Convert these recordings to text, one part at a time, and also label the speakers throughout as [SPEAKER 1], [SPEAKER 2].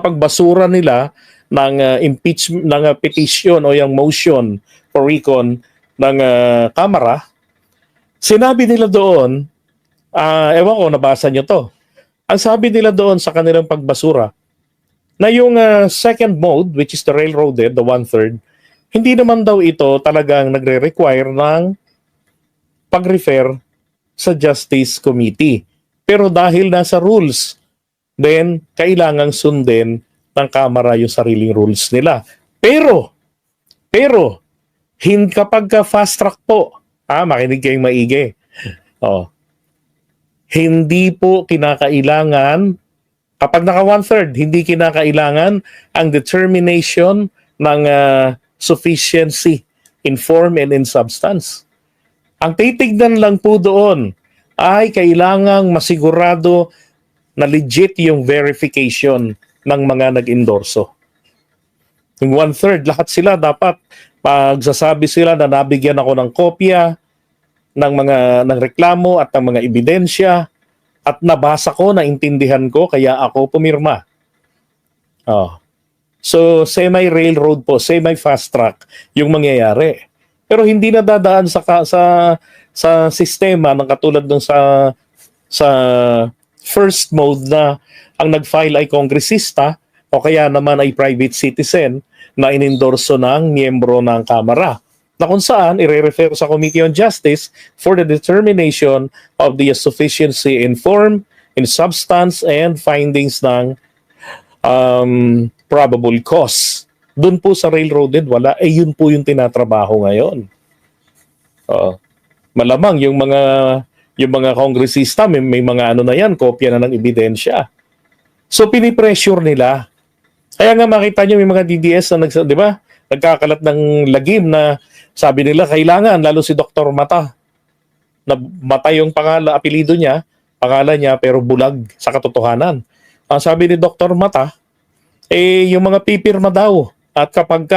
[SPEAKER 1] pagbasura nila ng impeachment ng petition o yung motion for recon ng Kamara, sinabi nila doon, ewan ko, nabasa nyo to. Ang sabi nila doon sa kanilang pagbasura, na yung second mode, which is the railroaded, the one-third, hindi naman daw ito talagang nagre-require ng pag-refer sa Justice Committee. Pero dahil nasa rules, then kailangang sundin ng Kamara yung sariling rules nila. Pero, kapag fast track po, makinig kayong maigi. Hindi po kinakailangan, kapag naka one-third, hindi kinakailangan ang determination ng sufficiency in form and in substance. Ang titignan lang po doon ay kailangang masigurado na legit yung verification ng mga nag-endorso. Yung one-third, lahat sila dapat pagsasabi sila na nabigyan ako ng kopya ng reklamo at ng mga ebidensya at nabasa ko, naintindihan ko, kaya ako pumirma. So, semi-railroad po, semi-fast track yung mangyayari. Pero hindi na dadaan sa sistema ng katulad ng sa first mode na ang nag-file ay kongresista o kaya naman ay private citizen na inendorso ng miyembro ng Kamara, na kung saan i-refer sa Committee on Justice for the determination of the sufficiency in form, in substance, and findings ng probable cause. Doon po sa railroaded, wala. Yun po yung tinatrabaho ngayon. Malamang yung mga kongresista, may mga ano na yan, kopya na ng ebidensya. So, pinipressure nila. Kaya nga makita nyo may mga DDS na di ba? Nagkakalat ng lagim na sabi nila kailangan, lalo si Dr. Mata, na Mata yung apelido niya, pangalan niya, pero bulag sa katotohanan. Ang sabi ni Dr. Mata, yung mga pipirma daw, at kapag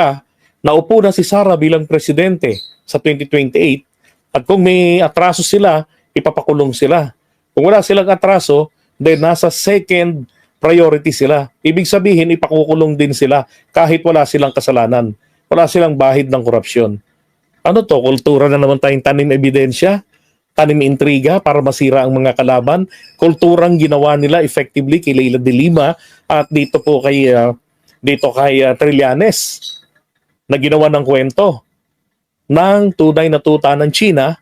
[SPEAKER 1] naupo na si Sara bilang presidente sa 2028, at kung may atraso sila, ipapakulong sila. Kung wala silang atraso, then nasa second priority sila. Ibig sabihin, ipakukulong din sila kahit wala silang kasalanan. Wala silang bahid ng korupsyon. Ano to? Kultura na naman tayong tanim ebidensya? Tanim intriga para masira ang mga kalaban? Kulturang ginawa nila effectively kay Leila de Lima at dito po kay Trillanes na ginawa ng kwento ng tunay na tuta ng China,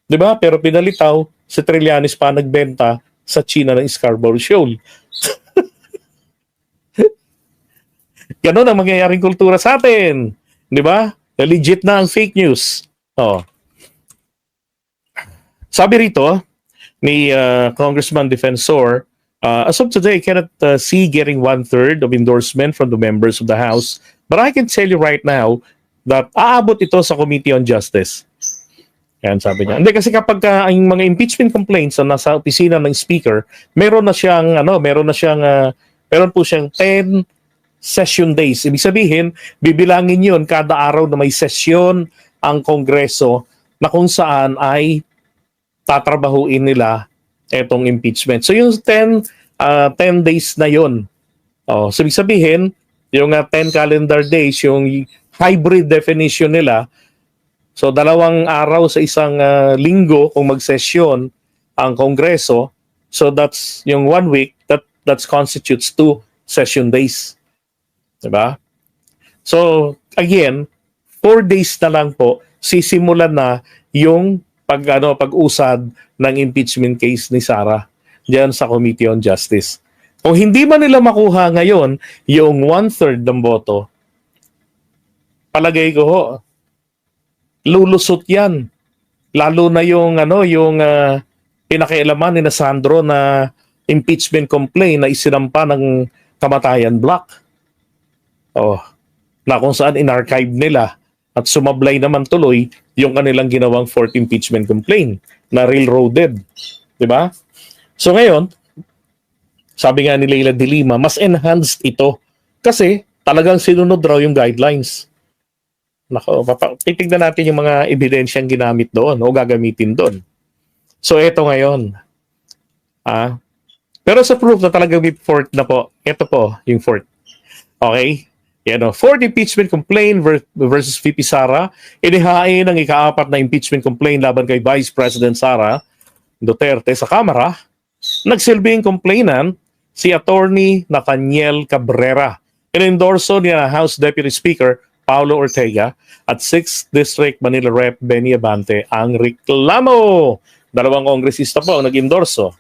[SPEAKER 1] di ba? Pero pinalitaw, si Trillanes pa nagbenta sa China ng Scarborough Shoal. Ganun ang mangyayaring kultura sa atin. Di ba? Legit na ang fake news. Sabi rito ni Congressman Defensor, as of today, I cannot see getting one-third of endorsement from the members of the House. But I can tell you right now that aabot ito sa Committee on Justice. Yan sabi niya. Hindi kasi kapag ang mga impeachment complaints na nasa opisina ng Speaker, meron po siyang 10 session days. Ibig sabihin, bibilangin yun kada araw na may sesyon ang Kongreso na kung saan ay tatrabahuin nila etong impeachment. So yung 10 days na yun. So ibig sabihin, yung 10 calendar days, yung hybrid definition nila, so 2 araw sa isang linggo kung mag-sesyon ang Kongreso, so that's yung 1 week, that constitutes 2 session days. Diba? So, again, 4 days na lang po, sisimulan na yung pag-usad ng impeachment case ni Sara diyan sa Committee on Justice. Kung hindi man nila makuha ngayon yung 1/3 ng boto, palagay ko ho, lulusot yan. Lalo na yung pinakialaman ni Sandro na impeachment complaint na isinampa ng Kamatayan Block. Na kung saan in-archive nila at sumablay naman tuloy yung kanilang ginawang 4th impeachment complaint na railroaded. Diba? So ngayon, sabi nga ni Leila de Lima, mas enhanced ito kasi talagang sinunod raw yung guidelines. Titignan natin yung mga ebidensyang ginamit doon o gagamitin doon. So eto ngayon. Pero sa proof na talagang may 4th na po, ito po yung 4th. Okay? Yan o. Fourth impeachment complaint versus VP Sara. Inihain ang ika-4 na impeachment complaint laban kay Vice President Sara Duterte sa Kamara. Nagsilbing complainant si Attorney Nathaniel Cabrera. Inendorso ni House Deputy Speaker Paulo Ortega at 6th District Manila Rep Benny Abante ang reklamo. Dalawang kongresista po ang nag-endorso.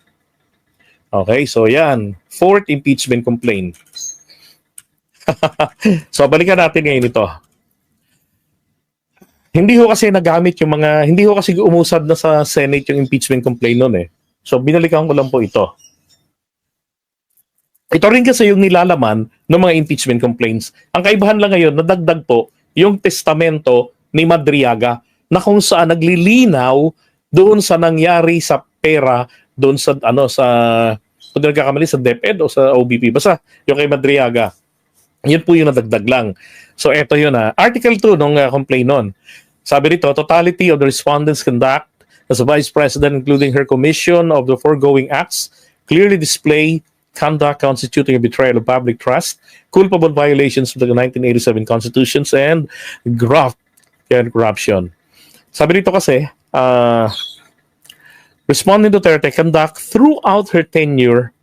[SPEAKER 1] Okay, so yan. Fourth impeachment complaint. So balikan natin ngayon ito. Hindi ho kasi nagamit yung mga, hindi ho kasi umusad na sa Senate yung impeachment complaint noon eh. So binalikan ko lang po ito. Ito rin kasi yung nilalaman ng mga impeachment complaints. Ang kaibahan lang ngayon, nadagdag po yung testamento ni Madriaga na kung saan naglilinaw doon sa nangyari sa pera, doon sa ano sa kung nagkakamali sa DepEd o sa OBP. Basta yung kay Madriaga. Yun po yung nadagdag lang. So eto yun Article 2 nung complaint nun. Sabi rito, totality of the respondents' conduct as a Vice President including her commission of the foregoing acts clearly display conduct constituting a betrayal of public trust, culpable violations of the 1987 constitutions, and graft and corruption. Sabi rito kasi, Respondent Duterte conduct throughout her tenure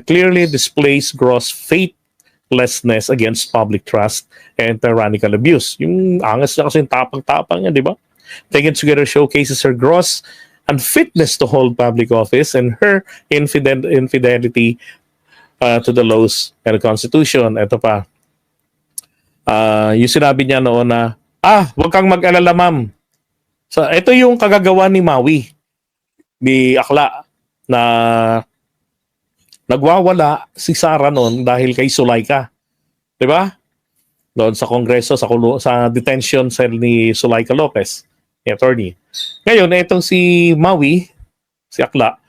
[SPEAKER 1] clearly displays gross faithlessness against public trust and tyrannical abuse. Yung angas na kasi yung tapang-tapang niya, di ba? Taken together showcases her gross unfitness to hold public office and her infidelity to the laws and the Constitution. Ito pa. Yung sinabi niya noon na, huwag kang mag-alala, ma'am. So, ito yung kagagawa ni Maui, ni Akla, na nagwawala si Sara noon dahil kay Zulaika. Di ba? Doon sa Kongreso, sa detention cell ni Zulaika Lopez, ni attorney. Ngayon, itong si Maui, si Akla,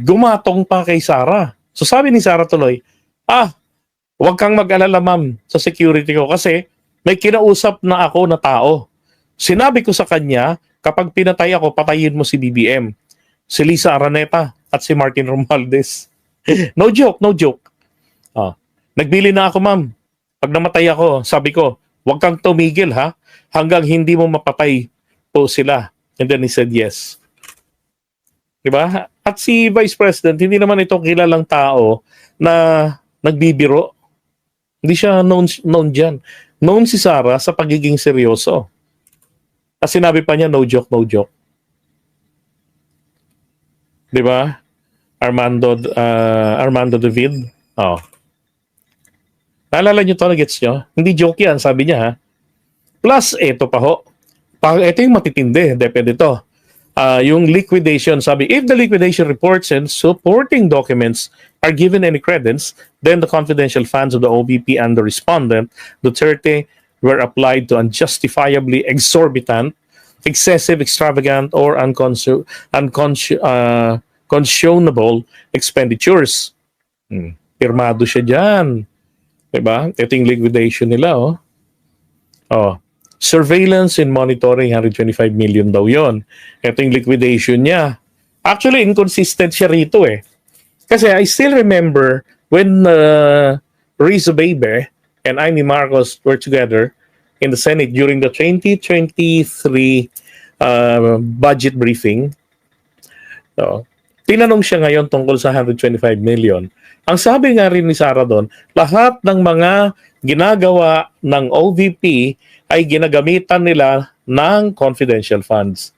[SPEAKER 1] gumatong pa kay Sara. So sabi ni Sara tuloy, huwag kang mag-alala ma'am sa security ko kasi may kinausap na ako na tao. Sinabi ko sa kanya, kapag pinatay ako, patayin mo si BBM, si Lisa Araneta at si Martin Romualdez. No joke, no joke. Nagbili na ako ma'am. Pag namatay ako, sabi ko, huwag kang tumigil ha, hanggang hindi mo mapatay po sila. And then he said yes. Diba? At si Vice President, hindi naman ito kilalang tao na nagbibiro. Hindi siya known dyan. Known si Sara sa pagiging seryoso. At sinabi pa niya, no joke, no joke. Diba? Armando David. Naalala niyo to, gets nyo? Hindi joke yan, sabi niya ha. Plus, ito pa ho. Ito yung matitindi. Depende ito. Yung liquidation, sabi, if the liquidation reports and supporting documents are given any credence, then the confidential funds of the OBP and the respondent, Duterte, were applied to unjustifiably exorbitant, excessive, extravagant, or unconscionable expenditures. Pirmado siya dyan. Diba? Ito yung liquidation nila, surveillance and monitoring, 125 million daw yon. Ito yung liquidation niya. Actually, inconsistent siya rito eh. Kasi I still remember when Rizzo Bebe and Amy Marcos were together in the Senate during the 2023 budget briefing. Tinanong siya ngayon tungkol sa 125 million. Ang sabi nga rin ni Sara doon, lahat ng mga ginagawa ng OVP ay ginagamitan nila ng confidential funds.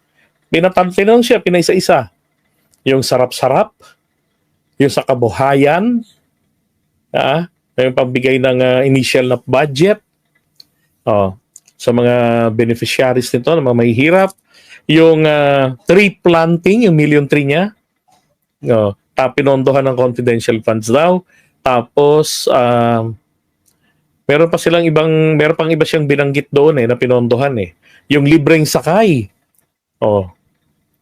[SPEAKER 1] Tinanong siya, pinaisa-isa. Yung sarap-sarap, yung sa kabuhayan, yung pagbigay ng initial na budget, sa mga beneficiaries nito, ng mga mahihirap, yung tree planting, yung million tree niya, pinondohan ng confidential funds daw. Tapos, meron pang iba siyang binanggit doon na pinondohan yung libreng sakay.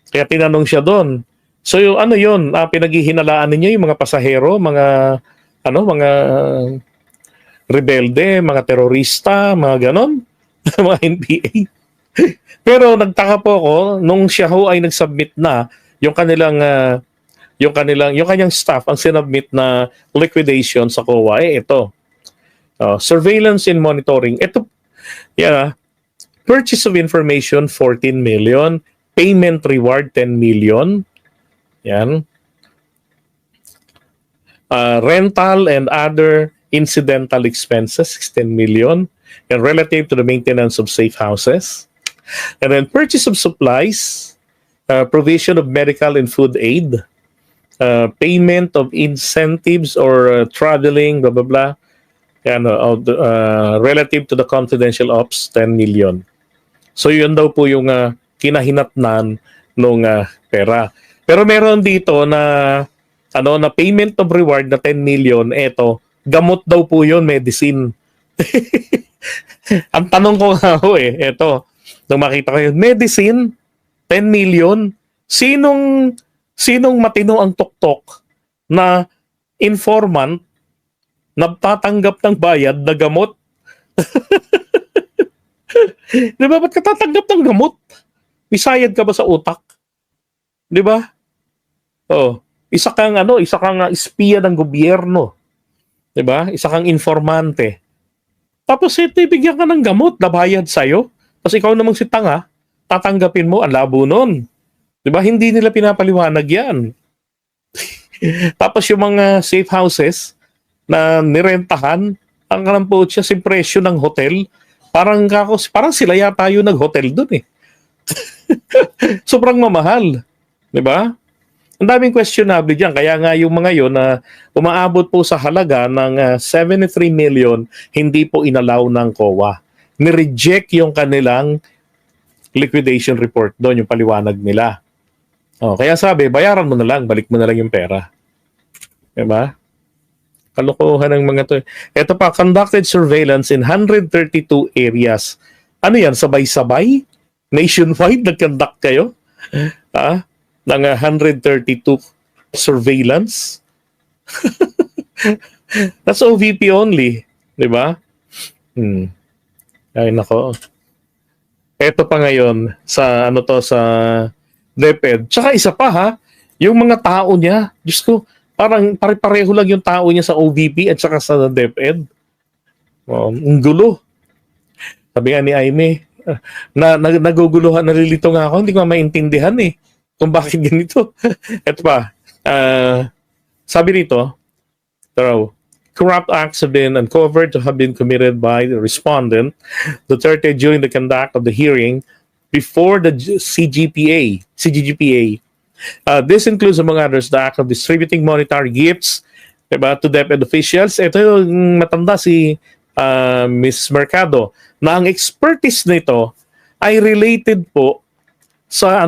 [SPEAKER 1] Kaya tinanong siya doon. So yung yun, pinaghihinalaan ninyo yung mga pasahero, mga rebelde, mga terorista, mga ganon, mga NPA. Pero nagtaka po ako nung siya ho ay nagsubmit na yung kanyang staff ang sinubmit na liquidation sa COA ito. Surveillance and monitoring. Ito, yeah, purchase of information, 14 million. Payment reward, 10 million. Yan. Rental and other incidental expenses, 16 million. And relative to the maintenance of safe houses. And then purchase of supplies, provision of medical and food aid, payment of incentives or traveling, blah, blah, blah. Yan, relative to the confidential ops, 10 million. So yun daw po yung kinahinatnan nung pera. Pero meron dito na na payment of reward na 10 million, eto, gamot daw po yun, medicine. Ang tanong ko nga ho eto, nung makita ko yun, medicine, 10 million, sinong matino ang tuktok na informant nagtatanggap ng bayad na gamot? Di ba? Ba't ka tatanggap ng gamot? Bisayad ka ba sa utak? Di ba? Isa kang espiya ng gobyerno. Di ba? Isa kang informante. Tapos ito, ibigyan ka ng gamot na bayad sa'yo. Tapos ikaw namang si tanga, tatanggapin mo, ang labo nun. Di ba? Hindi nila pinapaliwanag yan. Tapos yung mga safe houses na nirentahan, ang kalampo siya si presyo ng hotel, parang sila yata yung nag-hotel dun eh. Sobrang mamahal. Di ba? Ang daming questionable dyan. Kaya nga yung mga yun na umaabot po sa halaga ng 73 million, hindi po inalaw ng COA. Nireject yung kanilang liquidation report doon, yung paliwanag nila. Kaya sabi, bayaran mo na lang, balik mo na lang yung pera. Diba? Kalokohan ng mga to. Ito pa, conducted surveillance in 132 areas. Ano yan, sabay-sabay? Nationwide, nag-conduct kayo? Ng 132 surveillance? That's OVP only. Diba? Ay, nako. Ito pa ngayon, sa sa DepEd. Tsaka isa pa yung mga tao niya, Diyos ko, parang pare-pareho lang yung tao niya sa OVP at saka sa DepEd. Ang gulo. Sabi nga ni Aimee, naguguluhan, nalilito nga ako, hindi ko maintindihan kung bakit ganito. Ito pa, sabi rito, corrupt acts have been uncovered to have been committed by the respondent, Duterte, during the conduct of the hearing before the CGPA. This includes, among others, the act of distributing monetary gifts, diba, to DepEd officials. Ito yung matanda si Ms. Mercado, na ang expertise nito ay related po sa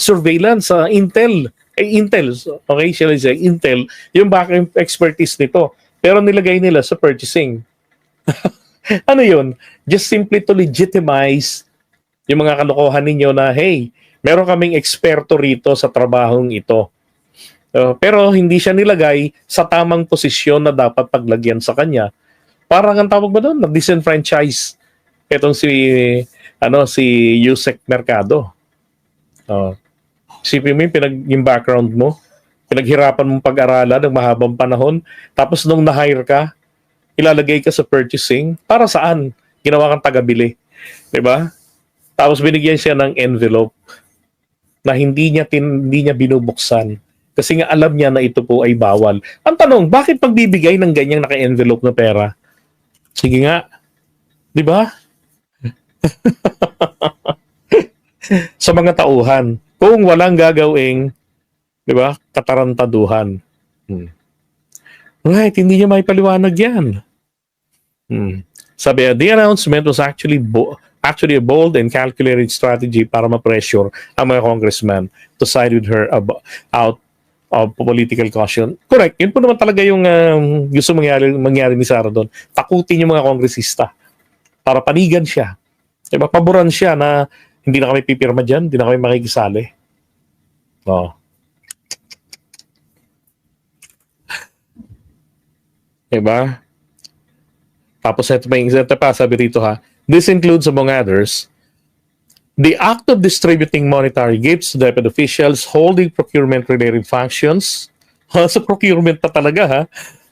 [SPEAKER 1] surveillance, sa Intel. Okay, shall I say, Intel, yung back expertise nito. Pero nilagay nila sa purchasing. Ano yun? Just simply to legitimize yung mga kalokohan ninyo na, hey, meron kaming eksperto rito sa trabahong ito. Pero hindi siya nilagay sa tamang posisyon na dapat paglagyan sa kanya. Parang ang tawag ba doon? Nag-disenfranchise itong si Yusek Mercado. Isipin mo yung background mo. Pinaghirapan mong pag-aralan ng mahabang panahon. Tapos nung na-hire ka, ilalagay ka sa purchasing. Para saan? Ginawa kang taga-bili. Diba? Tapos binigyan siya ng envelope na hindi niya binubuksan. Kasi nga alam niya na ito po ay bawal. Ang tanong, bakit pagbibigay ng ganyang naka-envelope na pera? Sige nga. Di ba? Sa mga tauhan, kung walang gagawing, di ba, katarantaduhan. Right, hindi niya may paliwanag yan. Sabi, the announcement was actually a bold and calculated strategy para ma-pressure ang mga congressman to side with her out of political caution. Correct. Yun po naman talaga yung gusto mangyari ni Sara doon. Takutin yung mga kongresista para panigan siya. Diba? Paboran siya na hindi na kami pipirma dyan, hindi na kami makikisali. Diba? Tapos ito pa, sabi rito this includes, among others, the act of distributing monetary gifts to DepEd officials holding procurement-related functions. Sa procurement pa talaga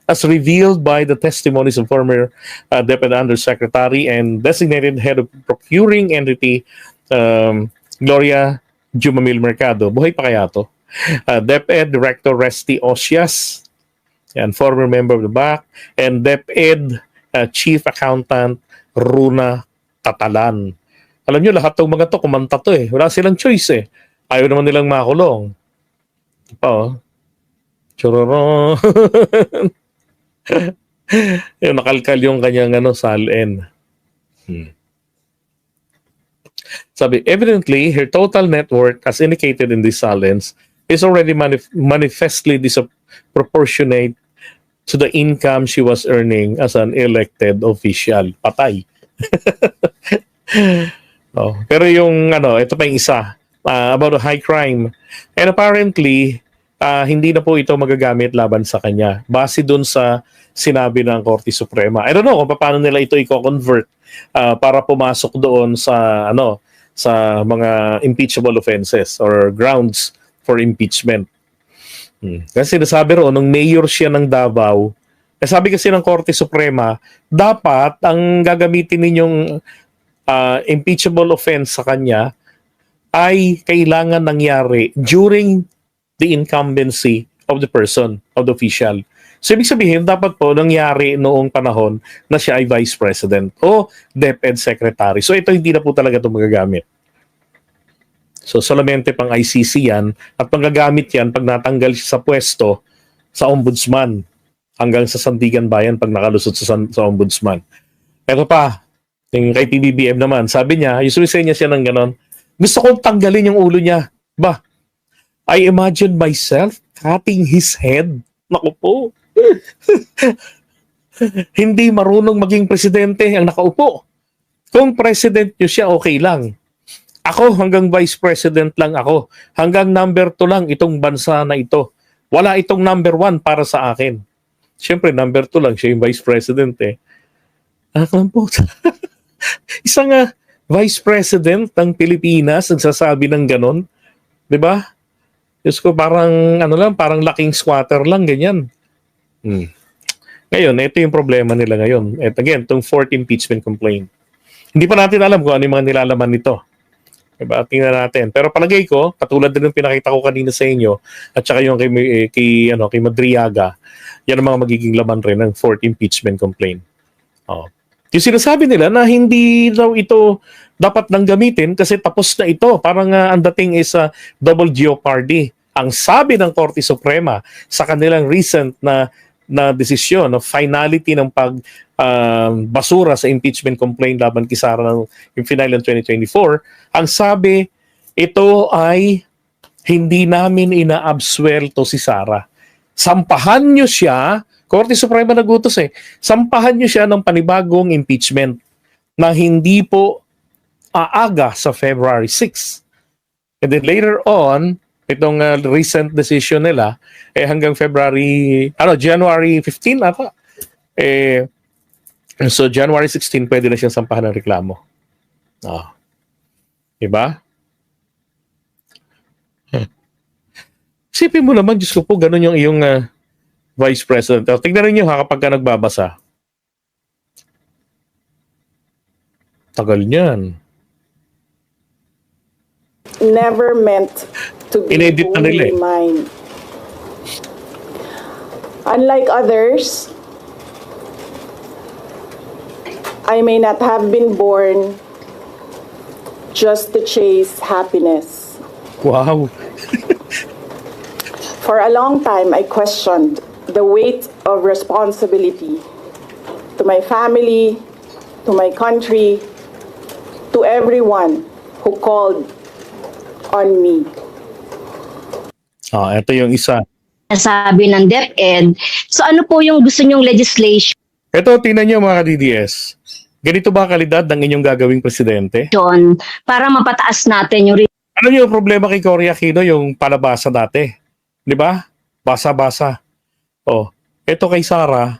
[SPEAKER 1] as revealed by the testimonies of former Deputy Undersecretary and designated head of procuring entity Gloria Jumamil Mercado. Buhay pa kaya to? DepEd Director Resty Osias, and former member of the BAC, and DepEd Chief Accountant Runa Tatalan. Alam nyo, lahat ng mga to, kumanta to eh. Wala silang choice eh. Ayaw naman nilang makulong. Oo. Chororo. Yung nakalkal yung kanyang salin. Sabi, evidently, her total net worth, as indicated in this silence, is already manifestly disproportionate to the income she was earning as an elected official. Patay. Pero yung ito pa yung isa about the high crime, and apparently hindi na po ito magagamit laban sa kanya base dun sa sinabi ng Korte Suprema. I don't know kung paano nila ito i-convert para pumasok doon sa sa mga impeachable offenses or grounds for impeachment. Kasi nasabi roon nung mayor siya ng Davao, sabi kasi ng Korte Suprema, dapat ang gagamitin ninyong impeachable offense sa kanya ay kailangan nangyari during the incumbency of the person, of the official. So, ibig sabihin, dapat po nangyari noong panahon na siya ay Vice President o DepEd Secretary. So, ito hindi na po talaga ito magagamit. So, solamente pang ICC yan at magagamit yan pag natanggal siya sa pwesto sa Ombudsman hanggang sa Sandigan Bayan pag nakalusot sa Ombudsman. Ito pa, yung kay PBBM naman, sabi niya, isulisenya siya ng ganon, gusto kong tanggalin yung ulo niya. Ba, I imagine myself cutting his head. Naku po. Hindi marunong maging presidente ang nakaupo. Kung president nyo siya, okay lang. Ako, hanggang vice president lang ako. Hanggang number 2 lang itong bansa na ito. Wala itong number 1 para sa akin. Siyempre, number 2 lang siya yung vice president eh. Po. Isang vice president ng Pilipinas nagsasabi ng ganon. 'Di ba? Diyos ko, parang parang laking squatter lang, ganyan. Ngayon, ito yung problema nila ngayon. At again, itong fourth impeachment complaint. Hindi pa natin alam kung ano yung mga nilalaman nito. Diba? Tingnan natin. Pero palagay ko, katulad din ng pinakita ko kanina sa inyo, at saka yung kay Madriaga, yan ang mga magiging laman rin ng fourth impeachment complaint. Yung sinasabi nila na hindi daw ito dapat nang gamitin kasi tapos na ito. Parang ang dating is double jeopardy. Ang sabi ng Korte Suprema sa kanilang recent na desisyon of finality ng basura sa impeachment complaint laban kay Sara ng yung final ng 2024, ang sabi, ito ay hindi namin inaabsuelto si Sara. Sampahan nyo siya, Korte Suprema nagutos sampahan nyo siya ng panibagong impeachment na hindi po aaga sa February 6. And then later on, itong recent decision nila, hanggang January 15 ata. So January 16, pwede na siyang sampahan ng reklamo. Diba? Isipin mo naman, Diyos ko po, ganun yung iyong Vice President. Tignan rin nyo kapag ka nagbabasa. Tagal niyan.
[SPEAKER 2] Never meant to be
[SPEAKER 1] Inedit na nila
[SPEAKER 2] only mine. Unlike others, I may not have been born just to chase happiness.
[SPEAKER 1] Wow.
[SPEAKER 2] For a long time, I questioned the weight of responsibility to my family, to my country, to everyone who called on me.
[SPEAKER 1] Ito yung isa.
[SPEAKER 3] Sabi ng DepEd. So ano po yung gusto nyong legislation
[SPEAKER 1] Ito, tingnan nyo mga ka-DDS. Ganito ba kalidad ng inyong gagawing presidente?
[SPEAKER 3] para mapataas natin yung
[SPEAKER 1] Ano yung problema kay Cory Aquino, yung palabasa dati? Di ba? Basa-basa. Ito kay Sara.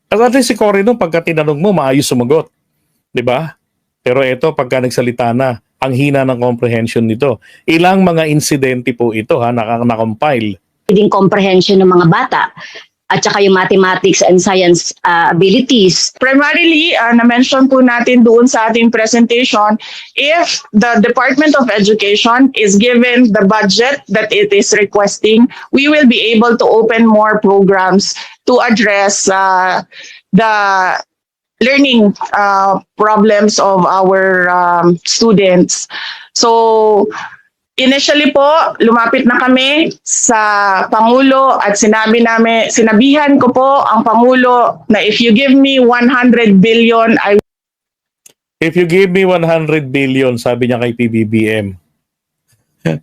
[SPEAKER 1] At least si Cory nung pagka tinanong mo, maayos sumagot. Di ba? Pero ito, pagka nagsalita na, ang hina ng comprehension nito. Ilang mga insidente po ito, na-compile.
[SPEAKER 3] reading comprehension ng mga bata. at saka yung mathematics and science abilities.
[SPEAKER 4] Primarily, na-mention po natin doon sa ating presentation, if the Department of Education is given the budget that it is requesting, we will be able to open more programs to address the learning problems of our students. So, initially po, lumapit na kami sa Pangulo at sinabihan ko po ang Pangulo na if you give me 100 billion, I
[SPEAKER 1] If you give me 100 billion, sabi niya kay PBBM.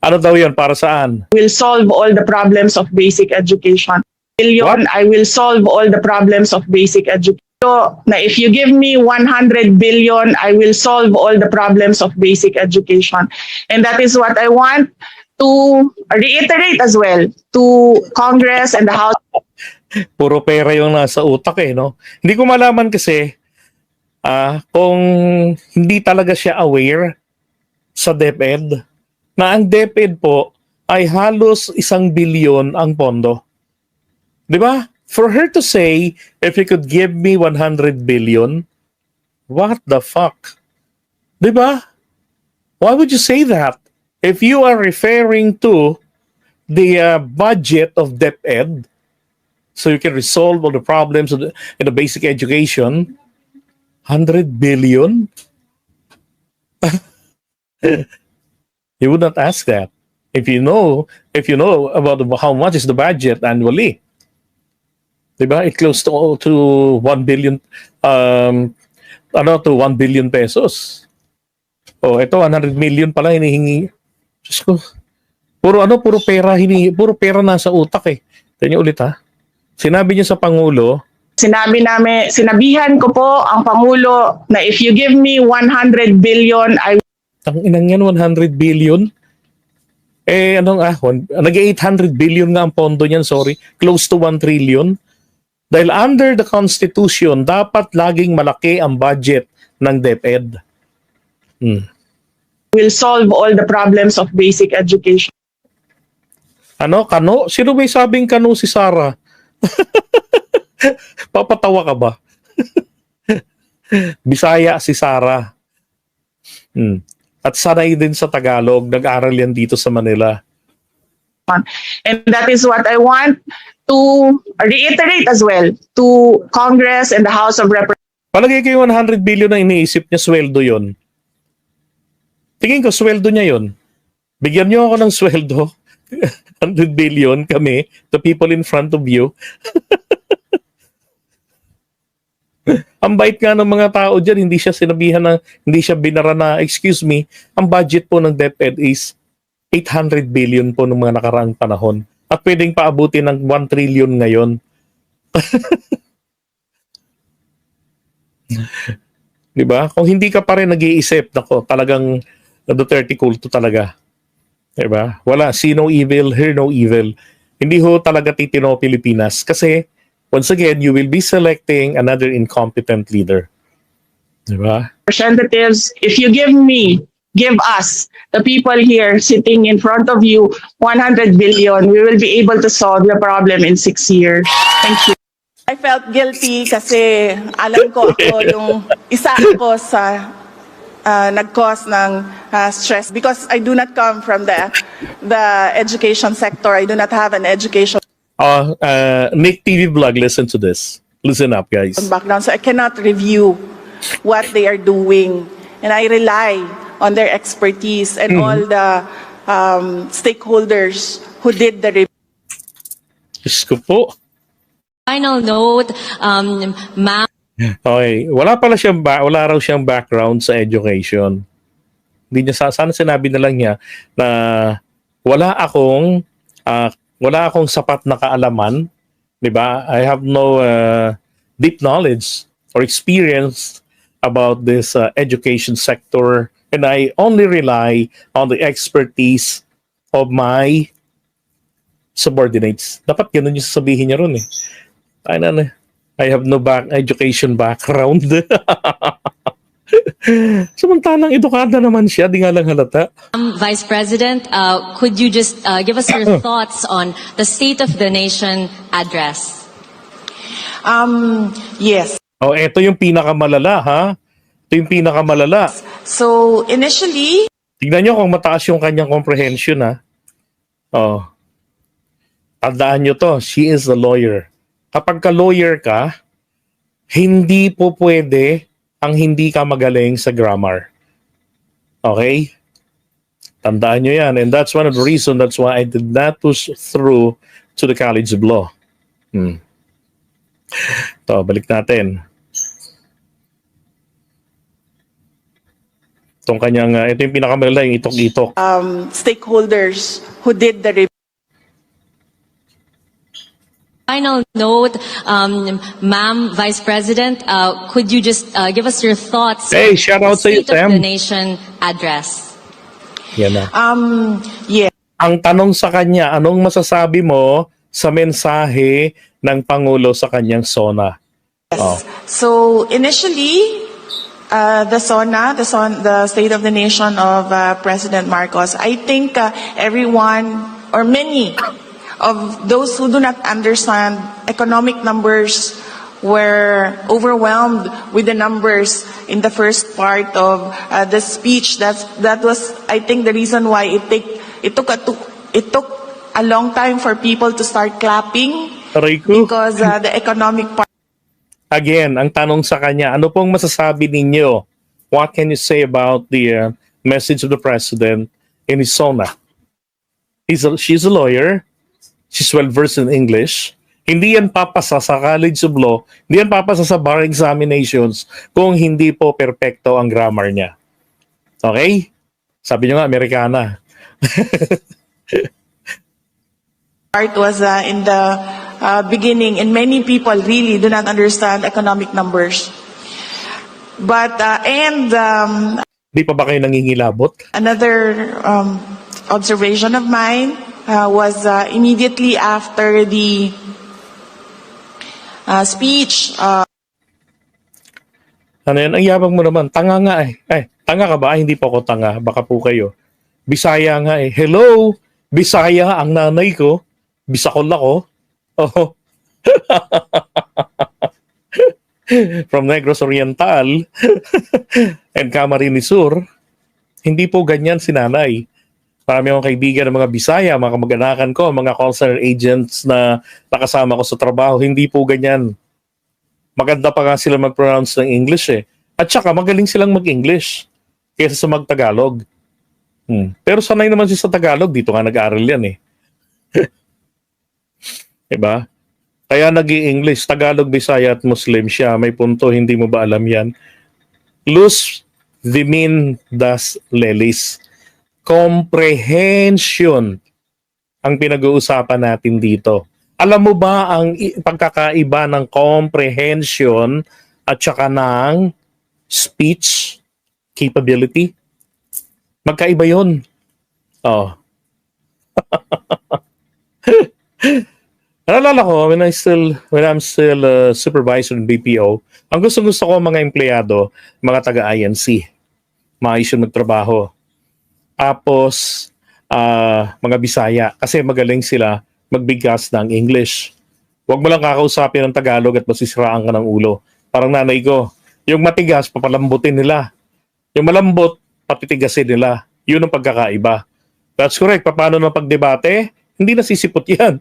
[SPEAKER 1] Ano daw yan? Para saan?
[SPEAKER 4] will solve all the problems of basic education. Billion, I will solve all the problems of basic education. So, na if you give me 100 billion, I will solve all the problems of basic education. And that is what I want to reiterate as well to Congress and the House.
[SPEAKER 1] Puro pera yung nasa utak no? Hindi ko malaman kasi kung hindi talaga siya aware sa DepEd na ang DepEd po ay halos 1 billion ang pondo. Di ba? For her to say, if you could give me 100 billion, what the fuck? Di ba? Why would you say that? If you are referring to the budget of DepEd, so you can resolve all the problems in the basic education, 100 billion? You would not ask that if you know about how much is the budget annually. Diba? It close to 1 billion to 1 billion pesos. Oh, ito 100 million pala hinihingi. Diyos ko. Puro puro pera nasa utak Tingnan ulit Sinabi niya sa Pangulo,
[SPEAKER 4] Sinabihan ko po ang Pangulo na if you give me 100 billion, I
[SPEAKER 1] tanginang yan 100 billion. Nag-800 billion nga ang pondo niyan, sorry. Close to 1 trillion. Dahil under the Constitution, dapat laging malaki ang budget ng DepEd.
[SPEAKER 4] will solve all the problems of basic education.
[SPEAKER 1] Kano? Sino may sabing kano si Sara? Papatawa ka ba? Bisaya si Sara. At sanay din sa Tagalog. Nag-aral yan dito sa Manila.
[SPEAKER 4] And that is what I want to reiterate as well to Congress and the House of Representatives.
[SPEAKER 1] Palagay kayo 100 billion na iniisip niya, sweldo yon. Tingin ko, sweldo niya yon. Bigyan niyo ako ng sweldo. 100 billion kami, the people in front of you. Ang bait nga ng mga tao dyan, hindi siya binara na, excuse me, ang budget po ng DepEd is 800 billion po ng mga nakaraang panahon. At pwedeng paabutin ng 1 trillion ngayon. Diba? Kung hindi ka pa rin nag-iisip, talagang Duterte kulto talaga. Diba? Wala, see no evil, hear no evil. Hindi ho talaga titino Pilipinas. Kasi, once again, you will be selecting another incompetent leader. Diba?
[SPEAKER 4] Representatives, if you give us, the people here sitting in front of you, 100 billion, we will be able to solve the problem in 6 years. Thank you.
[SPEAKER 2] I felt guilty kasi alam ko ako yung isa ako sa nag-cause ng stress because I do not come from the education sector. I do not have an education
[SPEAKER 1] Nick TV Vlog, listen to this. Listen up, guys.
[SPEAKER 2] background, so I cannot review what they are doing. And I rely on their expertise and all the stakeholders who did the review.
[SPEAKER 1] Diyos ko po.
[SPEAKER 5] Final note, ma'am.
[SPEAKER 1] Okay, wala raw siyang background sa education. Hindi niya sana sinabi na lang niya na wala akong sapat na kaalaman, 'di ba? I have no deep knowledge or experience about this education sector, and I only rely on the expertise of my subordinates. Dapat ganun yung sasabihin niya ron I have no education background. Samantalang edukada naman siya, di nga lang halata.
[SPEAKER 5] Vice President, could you just give us your thoughts on the State of the Nation address?
[SPEAKER 4] Yes.
[SPEAKER 1] Oh, ito yung pinakamalala, ha? Ito yung pinakamalala.
[SPEAKER 4] So initially,
[SPEAKER 1] Tignan nyo kung mataas yung kanyang comprehension, ha? Oh. Tandaan nyo to, she is a lawyer. Kapag ka-lawyer ka, hindi po pwede ang hindi ka magaling sa grammar. Okay? Tandaan nyo yan. And that's one of the reasons, that's why I did not push through to the College of Law. To, balik natin. Itong kanyang, ito yung pinakamalala, yung itok-itok.
[SPEAKER 2] Stakeholders who did the review.
[SPEAKER 5] Final note, Ma'am Vice President, could you just give us your thoughts
[SPEAKER 1] Hey,
[SPEAKER 5] on
[SPEAKER 1] shout
[SPEAKER 5] the
[SPEAKER 1] out to you,
[SPEAKER 5] State of
[SPEAKER 1] Sam.
[SPEAKER 5] the Nation address?
[SPEAKER 1] Yan na.
[SPEAKER 4] yes.
[SPEAKER 1] Ang tanong sa kanya, anong masasabi mo sa mensahe ng Pangulo sa kanyang SONA? Oh.
[SPEAKER 4] So initially, the SONA, the State of the Nation of President Marcos, I think everyone or many of those who do not understand economic numbers were overwhelmed with the numbers in the first part of the speech. That was, I think, the reason why it took a long time for people to start clapping
[SPEAKER 1] Aray ko.
[SPEAKER 4] because the economic part.
[SPEAKER 1] Again, ang tanong sa kanya, ano pong masasabi ninyo? What can you say about the message of the President in his SONA? She's a lawyer. She's well-versed in English. Hindi yan papasa sa College of Law, hindi yan papasa sa bar examinations kung hindi po perpekto ang grammar niya. Okay? Sabi niyo nga, Amerikana.
[SPEAKER 4] Part was in the beginning, and many people really do not understand economic numbers. But
[SPEAKER 1] Di pa ba kayo nangingilabot?
[SPEAKER 4] another observation of mine was immediately after the speech.
[SPEAKER 1] Ano yan? Ang yabang mo naman. Tanga nga eh. Tanga ka ba? Ay, hindi pa ako tanga. Baka po kayo. Bisaya nga eh. Hello! Bisaya ang nanay ko. Bisakol ako. Oh. From Negros Oriental and Camarines Sur. Hindi po ganyan si nanay. Marami akong kaibigan ng mga Bisaya, mga kamag-anakan ko, mga call center agents na nakasama ko sa trabaho. Hindi po ganyan. Maganda pa nga sila mag-pronounce ng English eh. At saka magaling silang mag-English kaysa sa mag-Tagalog. Pero sanay naman siya sa Tagalog. Dito nga nag-aaral yan eh. Diba? Kaya nag-i-English, Tagalog, Bisaya at Muslim siya. May punto, hindi mo ba alam yan? Luz Dimin das Lelis. Comprehension ang pinag-uusapan natin dito. Alam mo ba ang pagkakaiba ng comprehension at saka ng speech capability? Magkaiba yun. Oh. Naalala ko, when I'm still a supervisor in BPO, ang gusto ko mga empleyado, mga taga-INC, maayos yung magtrabaho. Tapos, mga Bisaya, kasi magaling sila magbigkas ng English. Huwag mo lang kakausapin ng Tagalog at masisiraan ka ng ulo. Parang nanay ko, yung matigas, papalambutin nila. Yung malambot, patitigasin nila. Yun ang pagkakaiba. That's correct. Paano ng pagdebate? Hindi nasisipot yan.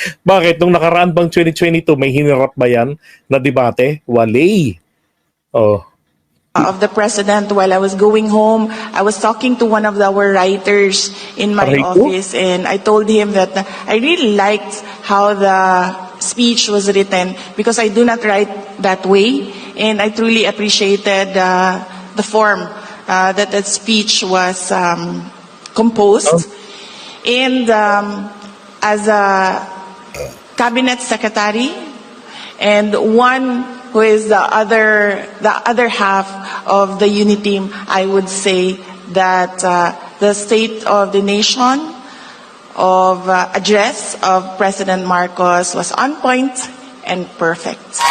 [SPEAKER 1] Bakit? Nung nakaraan bang 2022, may hinirap ba yan na debate? Wale. Oh.
[SPEAKER 4] Of the president while I was going home. I was talking to one of our writers in my
[SPEAKER 1] Aray ko.
[SPEAKER 4] office, and I told him that I really liked how the speech was written because I do not write that way, and I truly appreciated the form that speech was composed. And as a cabinet secretary and one who is the other half of the unity team, I would say that the State of the Nation of address of President Marcos was on point and perfect.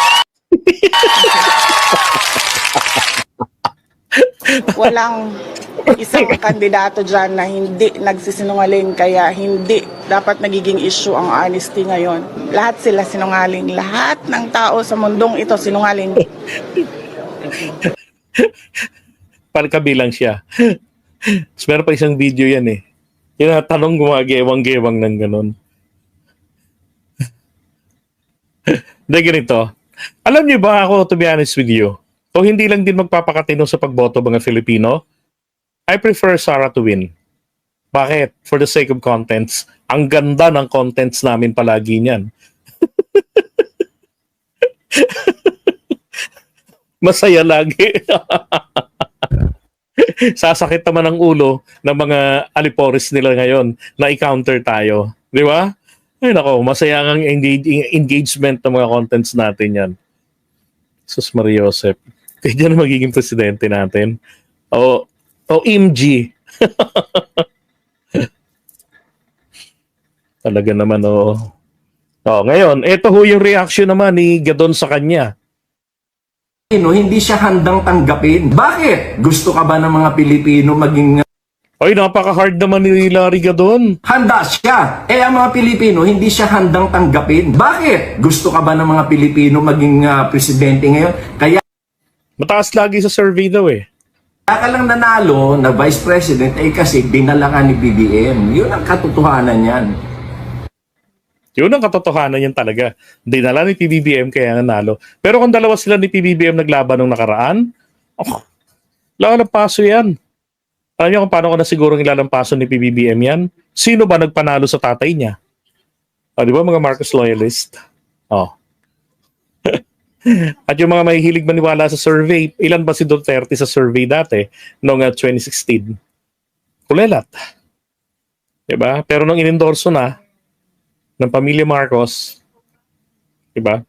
[SPEAKER 2] Walang
[SPEAKER 6] isang kandidato dyan na hindi nagsisinungaling, kaya hindi dapat nagiging issue ang honesty ngayon. Lahat sila sinungaling. Lahat ng tao sa mundong ito sinungaling.
[SPEAKER 1] Kabilang siya. Tapos meron pa isang video yan eh. Yung tanong gumagewang-gewang ng ganun. Hindi ganito. Alam niyo ba ako, to be honest with you, o hindi lang din magpapakatino sa pagboto mga Filipino, I prefer Sara to win. Bakit? For the sake of contents. Ang ganda ng contents namin palagi niyan. Masaya lagi. Sasakit naman ang ulo ng mga alipores nila ngayon na i-counter tayo. Di ba? Ay nako, masaya ang engagement ng mga contents natin yan. Sus Maria Josep. Kaya dyan na magiging presidente natin. O MG. Talaga naman, o. Ngayon, ito ho yung reaction naman ni Gadon sa kanya.
[SPEAKER 7] Hindi siya handang tanggapin. Bakit? Gusto ka ba ng mga Pilipino maging
[SPEAKER 1] Ay, napaka-hard naman ni Larry Gadon.
[SPEAKER 7] handa siya? Ang mga Pilipino hindi siya handang tanggapin. Bakit? Gusto ka ba ng mga Pilipino maging presidente ngayon? Kaya
[SPEAKER 1] Mataas lagi sa survey daw eh.
[SPEAKER 7] ka lang nanalo na vice president kasi dinala ka ni BBM. Yun ang katotohanan yan.
[SPEAKER 1] Yun ang katotohanan yan talaga. Dinala ni PBBM kaya nanalo. Pero kung dalawa sila ni PBBM naglaban nung nakaraan, lalampaso yan. Alam niyo kung paano ko nasigurong ilalampaso ni PBBM yan? Sino ba nagpanalo sa tatay niya? Di ba mga Marcos loyalist? At yung mga mahihilig maniwala sa survey, ilan ba si Duterte sa survey dati noong 2016? Kulelat. Diba? Pero nung inendorso na ng pamilya Marcos, diba?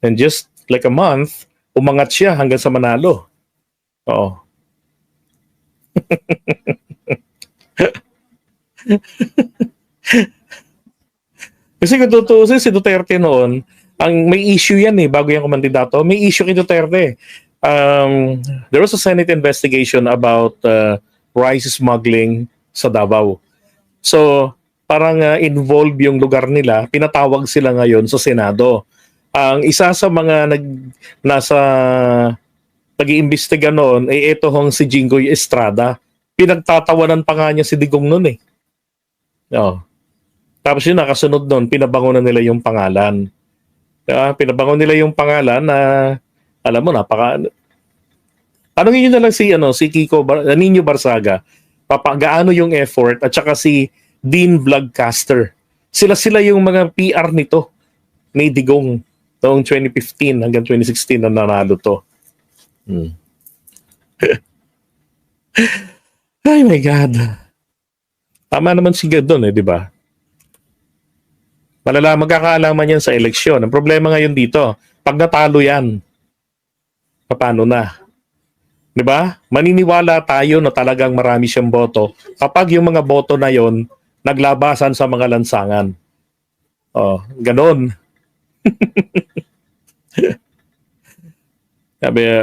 [SPEAKER 1] And just like a month, umangat siya hanggang sa manalo. Oo. Kasi kung tutusin si Duterte noon, ang may issue yan eh, bago yan kumandidato, may issue kay Duterte. There was a Senate investigation about rice smuggling sa Davao. So, parang involved yung lugar nila, pinatawag sila ngayon sa Senado. Ang isa sa mga nasa nag-iimbestiga noon ay ito hong si Jinggoy Estrada. Pinagtatawanan pa nga niya si Digong noon eh. Tapos yun, nakasunod noon, pinabangunan nila yung pangalan. Pinabangon nila yung pangalan na, alam mo, tanongin nyo na lang si Kiko, Nino Barsaga, gaano yung effort, at saka si Dean Vlogcaster. Sila yung mga PR nito, ni Digong, noong 2015 hanggang 2016 na nanalo to. Ay my God. Tama naman si Gadon di ba? Magkakaalaman yan sa eleksyon. Ang problema ngayon dito, pag natalo yan, paano na? Di ba? Maniniwala tayo na talagang marami siyang boto kapag yung mga boto na yon naglabasan sa mga lansangan. Ganon.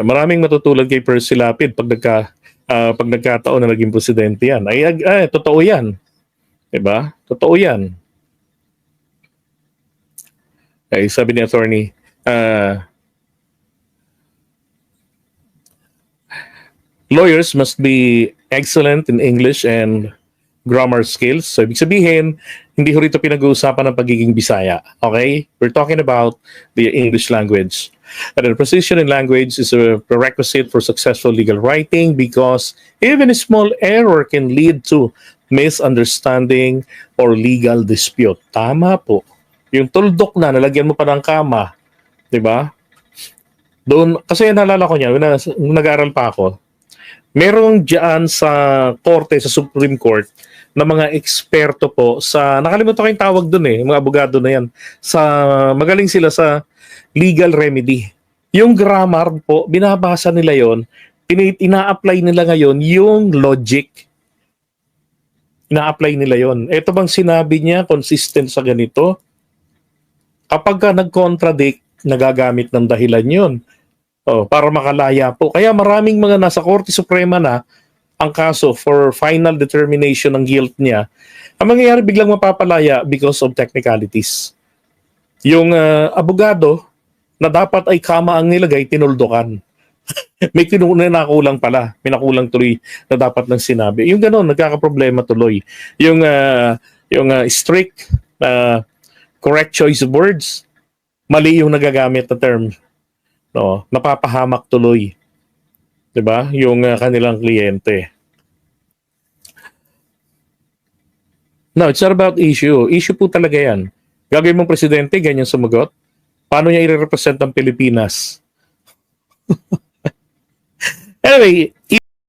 [SPEAKER 1] Maraming matutulad kay Percy Lapid pag nagkataon na naging presidente yan. Totoo yan. Diba? Totoo yan. Sabi ni attorney, lawyers must be excellent in English and grammar skills. So, ibig sabihin, hindi ho rito pinag-uusapan ng pagiging Bisaya. Okay? We're talking about the English language. And the precision in language is a prerequisite for successful legal writing because even a small error can lead to misunderstanding or legal dispute. Tama po. Yung tuldok na, nalagyan mo pa ng kama. Diba? Doon, kasi naalala ko niya, nung nag-aaral pa ako, merong dyan sa korte, sa Supreme Court, na mga eksperto po sa, nakalimutan ko yung tawag doon mga abogado na yan, magaling sila sa legal remedy. Yung grammar po, binabasa nila yon, ina-apply nila ngayon yung logic. Ina-apply nila yon. Ito bang sinabi niya, consistent sa ganito? Kapag ka nag-contradict, nagagamit ng dahilan yun. Para makalaya po. Kaya maraming mga nasa Korte Suprema na ang kaso for final determination ng guilt niya, ang mangyayari biglang mapapalaya because of technicalities. Yung abogado na dapat ay kama ang nilagay, tinuldukan. May nakulang pala. May nakulang tuloy na dapat nang sinabi. Yung gano'n, nagkakaproblema tuloy. Yung strict, correct choice of words, mali yung nagagamit na term. No, napapahamak tuloy. 'Di ba? Yung kanilang kliyente. No, it's not about issue. Issue po talaga yan. Gagawin mong presidente, ganyan sumagot. Paano niya i-represent ang Pilipinas? Anyway,